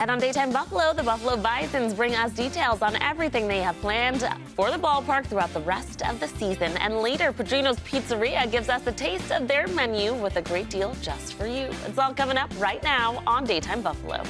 And on Daytime Buffalo, the Buffalo Bisons bring us details on everything they have planned for the ballpark throughout the rest of the season. And later, Padrino's Pizzeria gives us a taste of their menu with a great deal just for you. It's all coming up right now on Daytime Buffalo.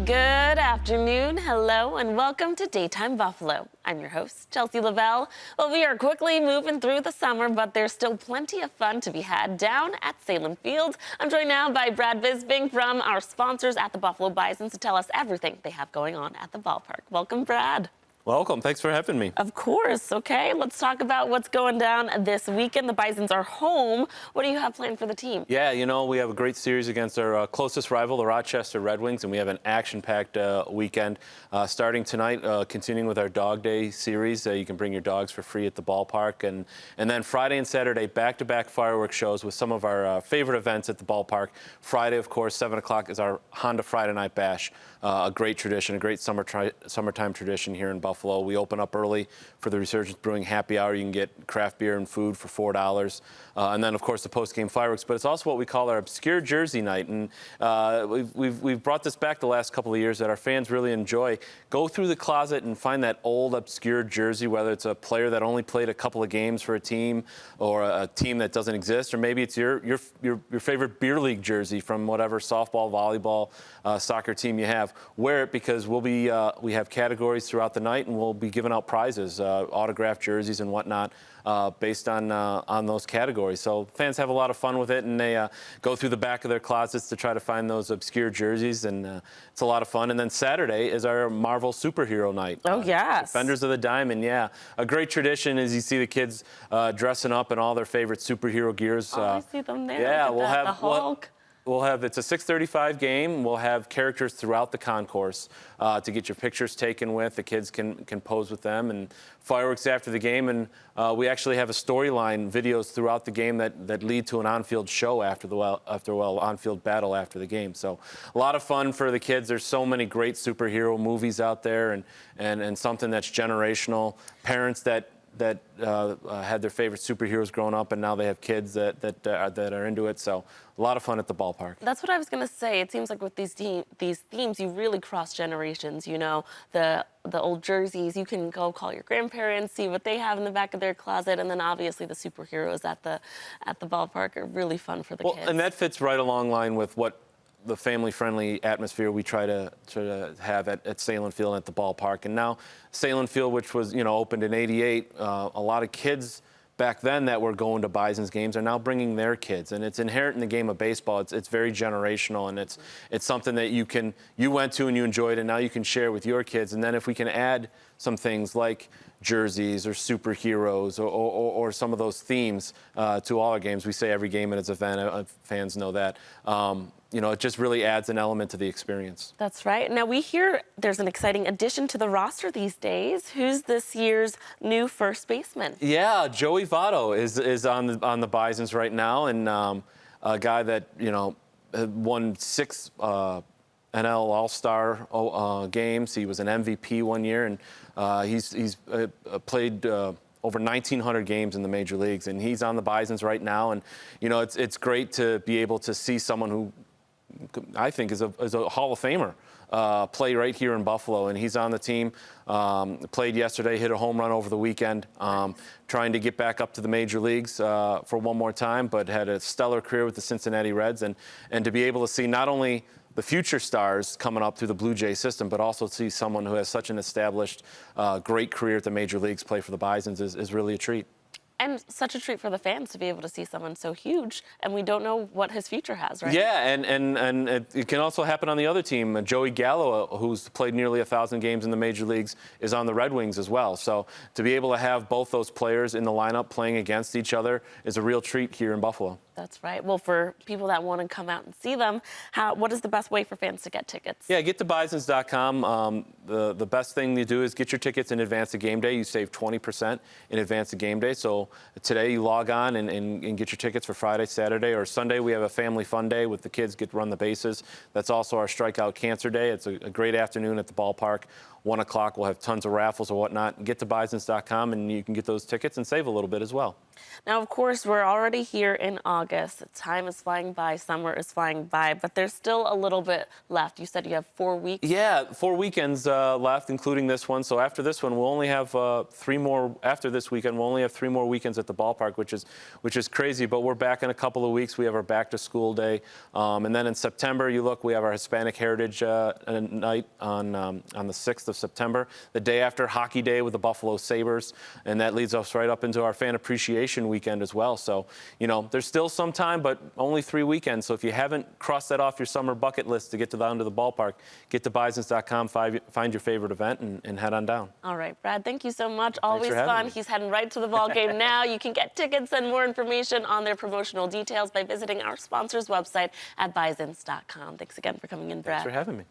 Good afternoon, hello, and welcome to Daytime Buffalo. I'm your host, Chelsea Lavelle. Well, we are quickly moving through the summer, but there's still plenty of fun to be had down at Salem Field. I'm joined now by Brad Bisbing from our sponsors at the Buffalo Bisons to tell us everything they have going on at the ballpark. Welcome, Brad. Welcome. Thanks for having me. Of course. Okay, let's talk about what's going down this weekend. The Bisons are home. What do you have planned for the team? Yeah, you know, we have a great series against our closest rival, the Rochester Red Wings, and we have an action-packed weekend starting tonight, continuing with our Dog Day series. You can bring your dogs for free at the ballpark. And then Friday and Saturday, back-to-back fireworks shows with some of our favorite events at the ballpark. Friday, of course, 7 o'clock is our Honda Friday Night Bash, a great tradition, a great summertime tradition here in Buffalo. We open up early for the Resurgence Brewing Happy Hour. You can get craft beer and food for $4. And then, of course, the post-game fireworks. But it's also what we call our obscure jersey night. And we've brought this back the last couple of years that our fans really enjoy. Go through the closet and find that old obscure jersey, whether it's a player that only played a couple of games for a team or a team that doesn't exist, or maybe it's your favorite beer league jersey from whatever softball, volleyball, soccer team you have. Wear it because we have categories throughout the night, and we'll be giving out prizes, autographed jerseys and whatnot, based on those categories. So fans have a lot of fun with it, and they go through the back of their closets to try to find those obscure jerseys, and it's a lot of fun. And then Saturday is our Marvel superhero night. Oh, yes. Defenders of the Diamond, yeah. A great tradition is you see the kids dressing up in all their favorite superhero gears. I see them there. Yeah, we'll have the Hulk. It's a 6:35 game. We'll have characters throughout the concourse to get your pictures taken with. The kids can pose with them, and fireworks after the game. And we actually have a storyline, videos throughout the game that lead to an on-field show after on-field battle after the game. So a lot of fun for the kids. There's so many great superhero movies out there, and something that's generational. Parents that had their favorite superheroes growing up, and now they have kids that are into it. So a lot of fun at the ballpark. That's what I was going to say. It seems like with these themes, you really cross generations. You know, the old jerseys, you can go call your grandparents, see what they have in the back of their closet, and then obviously the superheroes at the ballpark are really fun for the kids. And that fits right along line with what the family-friendly atmosphere we try to have at Salem Field at the ballpark. And now Salem Field, which was, opened in '88, a lot of kids back then that were going to Bisons games are now bringing their kids, and it's inherent in the game of baseball. It's very generational, and it's something that you went to and you enjoyed, and now you can share with your kids. And then if we can add some things like jerseys or superheroes or some of those themes to all our games, we say every game in its event. Fans know that. It just really adds an element to the experience. That's right. Now, we hear there's an exciting addition to the roster these days. Who's this year's new first baseman? Yeah, Joey Votto is on the Bisons right now, and a guy that, won 6 NL All-Star games. He was an MVP one year, and he's played over 1,900 games in the major leagues, and he's on the Bisons right now. And, it's great to be able to see someone who I think is a Hall of Famer play right here in Buffalo, and he's on the team. Played yesterday, hit a home run over the weekend, trying to get back up to the major leagues for one more time, but had a stellar career with the Cincinnati Reds, and to be able to see not only the future stars coming up through the Blue Jay system, but also see someone who has such an established, great career at the major leagues play for the Bisons is really a treat. And such a treat for the fans to be able to see someone so huge, and we don't know what his future has, right? Yeah, and it can also happen on the other team. Joey Gallo, who's played nearly 1,000 games in the major leagues, is on the Red Wings as well. So to be able to have both those players in the lineup playing against each other is a real treat here in Buffalo. That's right. Well, for people that want to come out and see them, what is the best way for fans to get tickets? Yeah, get to bisons.com. The best thing you do is get your tickets in advance of game day. You save 20% in advance of game day. So today you log on and get your tickets for Friday, Saturday, or Sunday. We have a family fun day with the kids get to run the bases. That's also our strikeout cancer day. It's a great afternoon at the ballpark. 1 o'clock, we'll have tons of raffles or whatnot. Get to bisons.com and you can get those tickets and save a little bit as well. Now, of course, we're already here in August. Time is flying by, summer is flying by, but there's still a little bit left. You said you have 4 weeks? Yeah, 4 weekends left, including this one. So after this one, we'll only have 3 more. After this weekend, we'll only have 3 more weekends at the ballpark, which is crazy. But we're back in a couple of weeks. We have our back to school day, and then in September, we have our Hispanic Heritage Night on the 6th of September, the day after Hockey Day with the Buffalo Sabres, and that leads us right up into our Fan Appreciation Weekend as well. So, there's still some time, but only 3 weekends. So if you haven't crossed that off your summer bucket list to get down to the ballpark, get to bisons.com, find your favorite event, and head on down. All right, Brad, thank you so much. Always fun. He's heading right to the ball game now. You can get tickets and more information on their promotional details by visiting our sponsor's website at bisons.com. Thanks again for coming in, Brad. Thanks for having me.